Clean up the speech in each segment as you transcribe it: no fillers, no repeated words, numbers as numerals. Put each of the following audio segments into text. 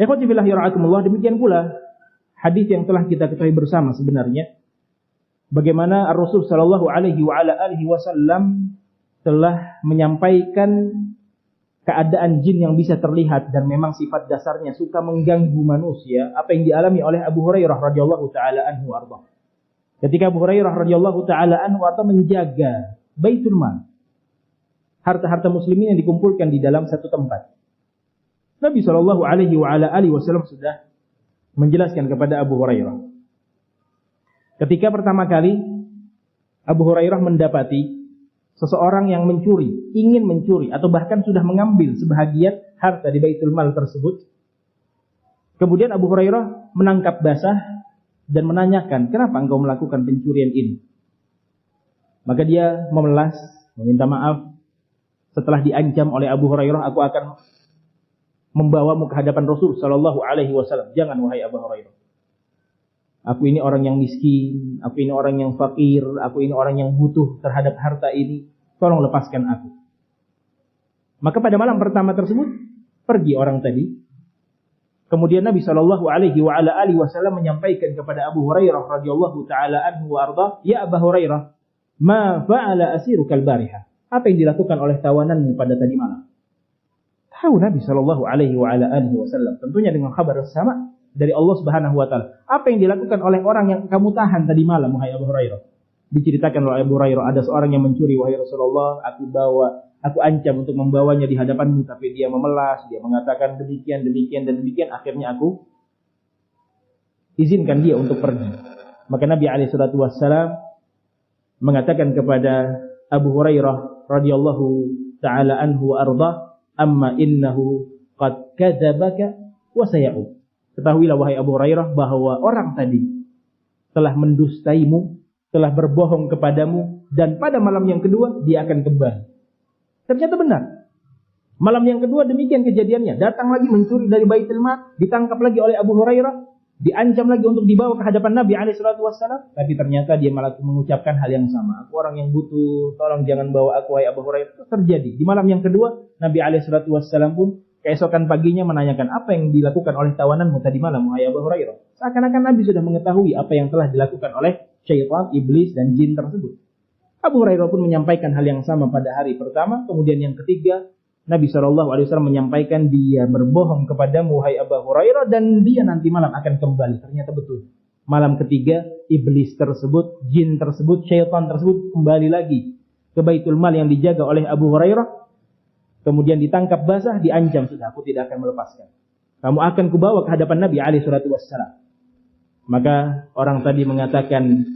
Ikhwati fillah yara'akumullah, demikian pula hadis yang telah kita ketahui bersama sebenarnya bagaimana Rasul sallallahu alaihi wasallam telah menyampaikan keadaan jin yang bisa terlihat dan memang sifat dasarnya suka mengganggu manusia, apa yang dialami oleh Abu Hurairah radhiyallahu taala anhu arda. Ketika Abu Hurairah radhiyallahu taala anhu arda menjaga Baitul Mal, harta-harta muslimin yang dikumpulkan di dalam satu tempat, Nabi sallallahu alaihi wasallam sudah menjelaskan kepada Abu Hurairah. Ketika pertama kali Abu Hurairah mendapati seseorang yang mencuri, ingin mencuri atau bahkan sudah mengambil sebahagian harta di Baitul Mal tersebut, kemudian Abu Hurairah menangkap basah dan menanyakan, kenapa engkau melakukan pencurian ini? Maka dia memelas, meminta maaf. Setelah diancam oleh Abu Hurairah, aku akan membawamu ke hadapan Rasul sallallahu alaihi wasallam. Jangan wahai Abu Hurairah. Aku ini orang yang miskin, aku ini orang yang fakir, aku ini orang yang butuh terhadap harta ini. Tolong lepaskan aku. Maka pada malam pertama tersebut pergi orang tadi. Kemudian Nabi sallallahu alaihi wasallam menyampaikan kepada Abu Hurairah radhiyallahu taala anhu wa arda, "Ya Abu Hurairah, ma fa'ala asirukal barihah?" Apa yang dilakukan oleh tawananmu pada tadi malam? Tahu Nabi sallallahu alaihi wasallam tentunya dengan kabar sama dari Allah Subhanahu wa taala. Apa yang dilakukan oleh orang yang kamu tahan tadi malam, wahai Abu Hurairah? Diceritakan oleh Abu Hurairah, ada seorang yang mencuri, wahai Rasulullah, aku ancam untuk membawanya di hadapanmu, tapi dia memelas, dia mengatakan demikian, dan demikian, akhirnya aku izinkan dia untuk pergi. Maka Nabi alaihi salatu wassalam mengatakan kepada Abu Hurairah radhiyallahu taala anhu wa arda, amma innahu qad kadzabaka wa saya'ud. Ketahuilah wahai Abu Hurairah bahwa orang tadi telah mendustaimu, telah berbohong kepadamu, dan pada malam yang kedua dia akan kembali. Ternyata benar. Malam yang kedua demikian kejadiannya. Datang lagi mencuri dari Baitul Mal, ditangkap lagi oleh Abu Hurairah, diancam lagi untuk dibawa ke hadapan Nabi alaihi salatu wassalam, tapi ternyata dia malah mengucapkan hal yang sama. Aku orang yang butuh, tolong jangan bawa aku wahai Abu Hurairah. Itu terjadi. Di malam yang kedua, Nabi alaihi salatu wassalam pun keesokan paginya menanyakan, apa yang dilakukan oleh tawananmu tadi malam, wahai Abu Hurairah? Seakan-akan Nabi sudah mengetahui apa yang telah dilakukan oleh syaitan, iblis, dan jin tersebut. Abu Hurairah pun menyampaikan hal yang sama pada hari pertama. Kemudian yang ketiga, Nabi SAW menyampaikan dia berbohong kepadamu, wahai Abu Hurairah, dan dia nanti malam akan kembali. Ternyata betul. Malam ketiga, iblis tersebut, jin tersebut, syaitan tersebut kembali lagi ke Baitul Mal yang dijaga oleh Abu Hurairah. Kemudian ditangkap basah, diancam, sudah aku tidak akan melepaskan. Kamu akan kubawa ke hadapan Nabi alaihi salatu wassalam. Maka orang tadi mengatakan,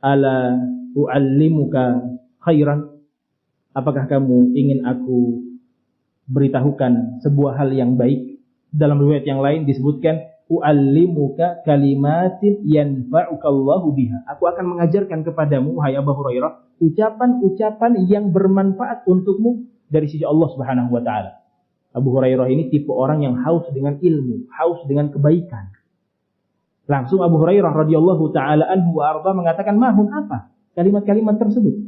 ala u'allimuka khairan? Apakah kamu ingin aku beritahukan sebuah hal yang baik? Dalam riwayat yang lain disebutkan, u'allimuka kalimatin yanfa'ukallahu biha. Aku akan mengajarkan kepadamu, wahai Abu Hurairah, ucapan-ucapan yang bermanfaat untukmu dari sisi Allah Subhanahu wa taala. Abu Hurairah ini tipe orang yang haus dengan ilmu, haus dengan kebaikan. Langsung Abu Hurairah radhiyallahu taala anhu wa arda mengatakan, mahun apa kalimat-kalimat tersebut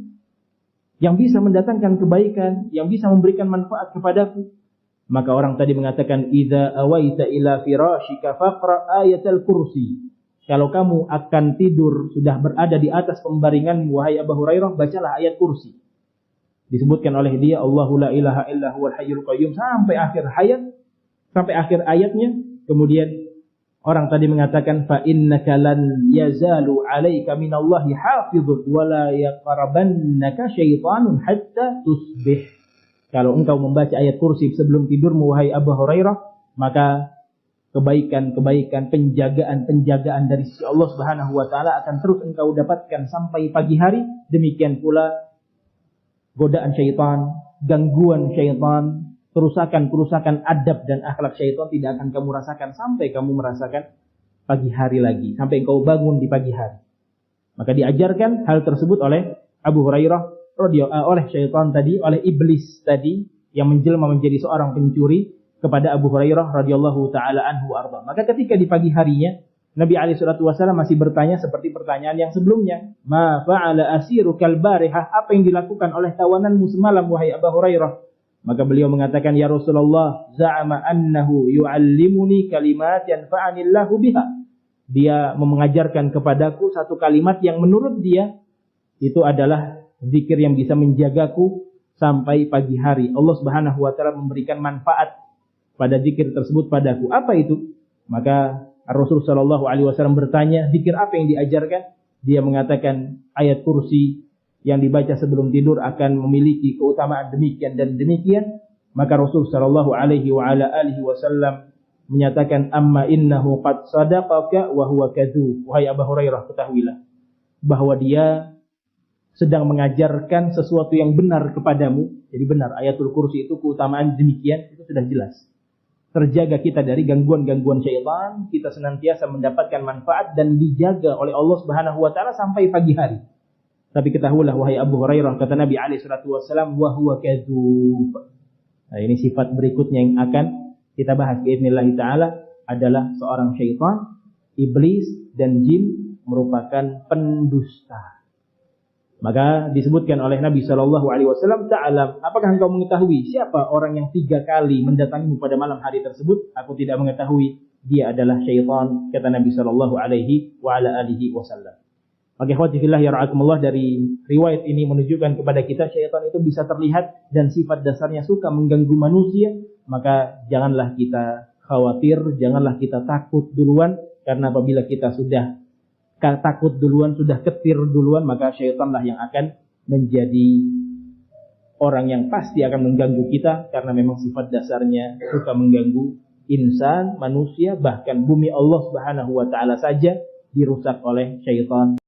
yang bisa mendatangkan kebaikan, yang bisa memberikan manfaat kepadaku? Maka orang tadi mengatakan, idza awaita ila firashika faqra ayatal kursi. Kalau kamu akan tidur, sudah berada di atas pembaringanmu, wahai Abu Hurairah, bacalah ayat kursi. Disebutkan oleh dia, Allahu la ilaha illa huwal hayyul qayyum, sampai akhir ayatnya. Kemudian orang tadi mengatakan, fa innaka lan yazalu 'alaika minallahi hafizun wa la yaqrabannaka syaitanun hatta tusbih. Kalau engkau membaca ayat kursi sebelum tidurmu, wahai Abu Hurairah, maka kebaikan-kebaikan, penjagaan dari sisi Allah Subhanahu wa taala akan terus engkau dapatkan sampai pagi hari. Demikian pula godaan syaitan, gangguan syaitan, kerusakan adab dan akhlak syaitan tidak akan kamu rasakan sampai kamu merasakan pagi hari lagi, sampai engkau bangun di pagi hari. Maka diajarkan hal tersebut oleh Abu Hurairah oleh syaitan tadi, oleh iblis tadi yang menjelma menjadi seorang pencuri kepada Abu Hurairah radhiyallahu taala anhu arda. Maka ketika di pagi harinya Nabi alaihi salatu wasallam masih bertanya seperti pertanyaan yang sebelumnya, ma fa'ala asirukal barihah? Apa yang dilakukan oleh tawananmu semalam, wahai Abu Hurairah? Maka beliau mengatakan, ya Rasulullah, za'ama annahu yu'allimuni kalimat yanfa'anillahu biha. Dia mengajarkan kepadaku satu kalimat yang menurut dia itu adalah zikir yang bisa menjagaku sampai pagi hari. Allah Subhanahu wa taala memberikan manfaat pada zikir tersebut padaku. Apa itu? Maka Rasul sallallahu alaihi wasallam bertanya, zikir apa yang diajarkan? Dia mengatakan ayat kursi yang dibaca sebelum tidur akan memiliki keutamaan demikian dan demikian. Maka Rasul sallallahu alaihi wasallam menyatakan, amma innahu qad sadaqaka wa huwa kadzub. Wahai Abu Hurairah, ketahuilah bahwa dia sedang mengajarkan sesuatu yang benar kepadamu. Jadi benar, ayatul kursi itu keutamaan demikian, itu sudah jelas. Terjaga kita dari gangguan-gangguan syaitan, kita senantiasa mendapatkan manfaat dan dijaga oleh Allah Subhanahu wa taala sampai pagi hari. Tapi ketahuilah wahai Abu Hurairah, kata Nabi alaihi salatu wasallam, wa huwa kadzub. Nah, ini sifat berikutnya yang akan kita bahas biidznillah taala adalah seorang syaitan, iblis dan jin merupakan pendusta. Maka disebutkan oleh Nabi sallallahu alaihi wasallam, ta'alam, apakah engkau mengetahui siapa orang yang 3 kali mendatangimu pada malam hari tersebut? Aku tidak mengetahui, dia adalah syaitan, kata Nabi sallallahu alaihi wasallam. Maka ikhwati fillah ya ra'akumullah, dari riwayat ini menunjukkan kepada kita syaitan itu bisa terlihat dan sifat dasarnya suka mengganggu manusia. Maka janganlah kita khawatir, janganlah kita takut duluan, karena apabila kita sudah takut duluan, sudah ketir duluan, maka syaitanlah yang akan menjadi orang yang pasti akan mengganggu kita, karena memang sifat dasarnya suka mengganggu insan, manusia, bahkan bumi Allah Subhanahu wa taala saja dirusak oleh syaitan